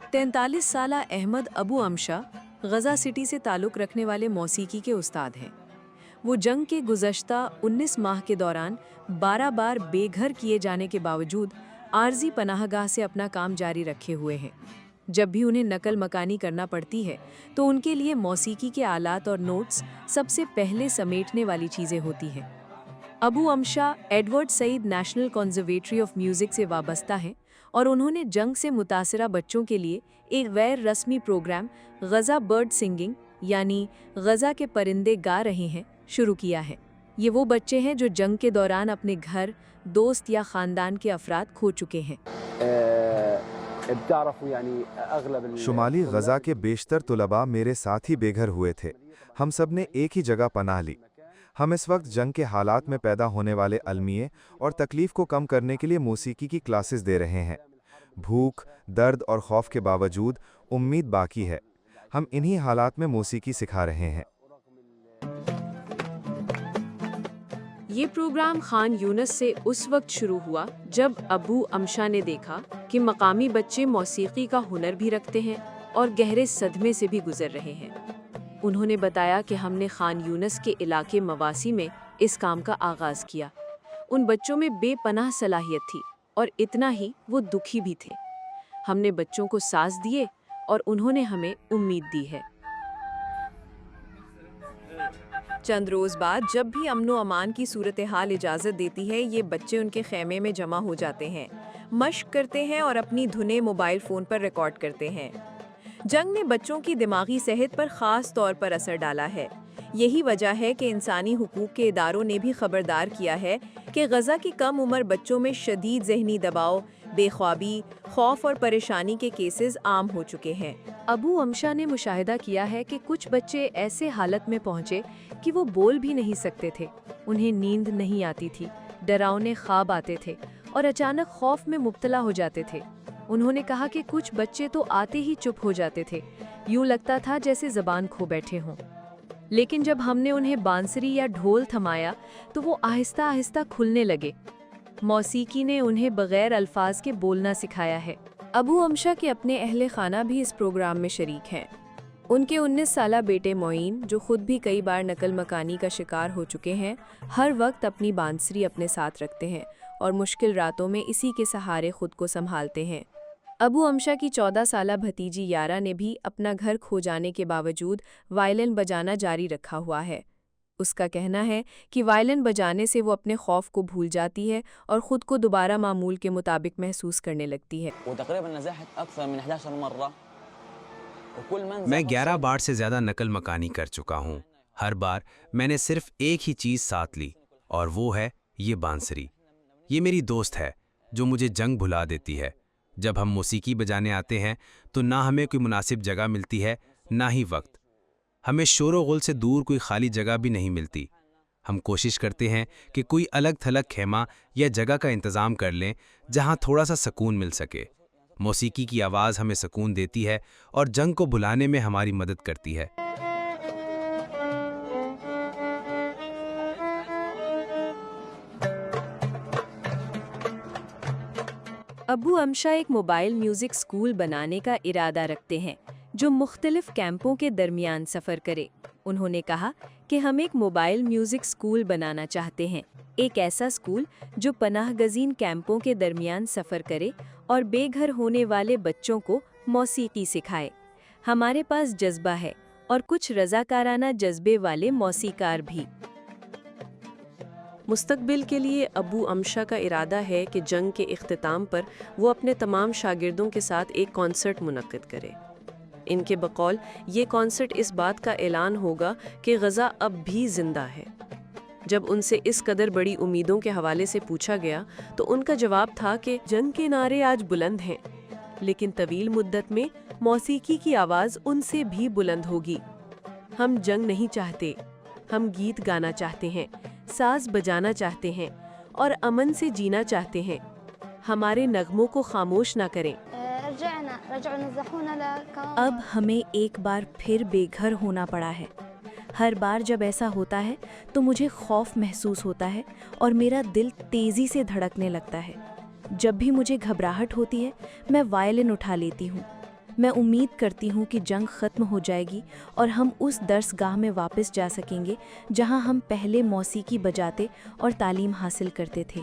43 साला अहमद अबू अमशा गजा सिटी से ताल्लुक़ रखने वाले मौसीकी के उस्ताद हैं। वो जंग के गुज़श्ता 19 माह के दौरान 12 बार बेघर किए जाने के बावजूद आर्जी पनाहगाह से अपना काम जारी रखे हुए हैं। जब भी उन्हें नकल मकानी करना पड़ती है तो उनके लिए मौसीकी के आलात और नोट्स सबसे पहले समेटने वाली चीज़ें होती हैं। अबू अमशा Edward Said national conservatory of music से वाबस्ता हैं और उन्होंने जंग से मुतासरा बच्चों के लिए एक गैर रस्मी प्रोग्राम गज़ा बर्ड सिंगिंग यानी गज़ा के परिंदे गा रहे हैं शुरू किया है। ये वो बच्चे हैं जो जंग के दौरान अपने घर, दोस्त या ख़ानदान के अफराद खो चुके हैं। शुमाली गज़ा के बेशतर तुलबा मेरे साथ ही बेघर हुए थे। हम सब ने एक ही जगह पनाह ली। हम इस वक्त जंग के हालात में पैदा होने वाले अलमिए और तकलीफ़ को कम करने के लिए मौसीकी की क्लासेस दे रहे हैं। भूख, दर्द और खौफ के बावजूद उम्मीद बाकी है। हम इन्हीं हालात में मौसीकी सिखा रहे हैं। ये प्रोग्राम खान यूनस से उस वक्त शुरू हुआ जब अबू अमशा ने देखा कि मकामी बच्चे मौसीकी का हुनर भी रखते हैं और गहरे सदमे से भी गुजर रहे हैं। उन्होंने बताया कि हमने खान यूनस के इलाके मवासी में इस काम का आगाज़ किया। उन बच्चों में बेपनाह सलाहियत थी और इतना ही वो दुखी भी थे। हमने बच्चों को साज़ दिए और उन्होंने हमें उम्मीद दी है। चंद रोज़ बाद जब भी अमन व अमान की सूरत हाल इजाज़त देती है, ये बच्चे उनके खेमे में जमा हो जाते हैं, मश्क करते हैं और अपनी धुनें मोबाइल फ़ोन पर रिकॉर्ड करते हैं। जंग ने बच्चों की दिमागी सेहत पर ख़ास तौर पर असर डाला है। यही वजह है कि इंसानी हुकूक के इदारों ने भी खबरदार किया है कि गज़ा की कम उम्र बच्चों में शदीद ज़हनी दबाव, बेख्वाबी, खौफ और परेशानी के केसेस आम हो चुके हैं। अबू अमशा ने मुशाहिदा किया है कि कुछ बच्चे ऐसे हालत में पहुँचे कि वो बोल भी नहीं सकते थे, उन्हें नींद नहीं आती थी, डरावने ख्वाब आते थे और अचानक खौफ में मुब्तला हो जाते थे। उन्होंने कहा कि कुछ बच्चे तो आते ही चुप हो जाते थे, यूँ लगता था जैसे ज़बान खो बैठे हों। लेकिन जब हमने उन्हें बांसुरी या ढोल थमाया तो वो आहिस्ता आहिस्ता खुलने लगे। मौसीकी ने उन्हें बग़ैर अल्फाज के बोलना सिखाया है। अबू अमशा के अपने अहले खाना भी इस प्रोग्राम में शरीक हैं। उनके 19 साला बेटे मोइन, जो खुद भी कई बार नकल मकानी का शिकार हो चुके हैं, हर वक्त अपनी बांसुरी अपने साथ रखते हैं और मुश्किल रातों में इसी के सहारे खुद को संभालते हैं। अबू अमशा की 14 साला भतीजी यारा ने भी अपना घर खो जाने के बावजूद वायलिन बजाना जारी रखा हुआ है। उसका कहना है कि वायलिन बजाने से वो अपने खौफ को भूल जाती है और ख़ुद को दोबारा मामूल के मुताबिक महसूस करने लगती है। मैं 11 बार से ज़्यादा नकल मकानी कर चुका हूँ। हर बार मैंने सिर्फ एक ही चीज़ साथ ली और वो है ये बांसुरी। ये मेरी दोस्त है जो मुझे जंग भुला देती है। जब हम मौसीकी बजाने आते हैं तो ना हमें कोई मुनासिब जगह मिलती है, ना ही वक्त। हमें शोर व गुल से दूर कोई खाली जगह भी नहीं मिलती। हम कोशिश करते हैं कि कोई अलग थलग खेमा या जगह का इंतज़ाम कर लें जहां थोड़ा सा सुकून मिल सके। मौसीकी की आवाज़ हमें सुकून देती है और जंग को भुलाने में हमारी मदद करती है। अबू अमशा एक मोबाइल म्यूज़िक स्कूल बनाने का इरादा रखते हैं जो मुख्तलिफ कैंपों के दरमियान सफ़र करे। उन्होंने कहा कि हम एक मोबाइल म्यूज़िक स्कूल बनाना चाहते हैं, एक ऐसा स्कूल जो पनाह गज़ीन कैंपों के दरमियान सफ़र करे और बेघर होने वाले बच्चों को मौसीकी सिखाए। हमारे पास जज्बा है और कुछ रज़ाकाराना जज्बे वाले मौसीकार भी। मुस्तकबिल के लिए अबू अमशा का इरादा है कि जंग के इख्तिताम पर वो अपने तमाम शागिर्दों के साथ एक कॉन्सर्ट मुनक्किद करे। इनके बकौल ये कॉन्सर्ट इस बात का ऐलान होगा कि गज़ा अब भी ज़िंदा है। जब उनसे इस कदर बड़ी उम्मीदों के हवाले से पूछा गया तो उनका जवाब था कि जंग के नारे आज बुलंद हैं, लेकिन तवील मुद्दत में मौसीकी की आवाज़ उनसे भी बुलंद होगी। हम जंग नहीं चाहते, हम गीत गाना चाहते हैं, साज बजाना चाहते हैं और अमन से जीना चाहते हैं। हमारे नगमों को खामोश ना करें। अब हमें एक बार फिर बेघर होना पड़ा है। हर बार जब ऐसा होता है तो मुझे खौफ महसूस होता है और मेरा दिल तेज़ी से धड़कने लगता है। जब भी मुझे घबराहट होती है मैं वायलिन उठा लेती हूँ। میں امید کرتی ہوں کہ جنگ ختم ہو جائے گی اور ہم اس درس گاہ میں واپس جا سکیں گے جہاں ہم پہلے موسیقی بجاتے اور تعلیم حاصل کرتے تھے۔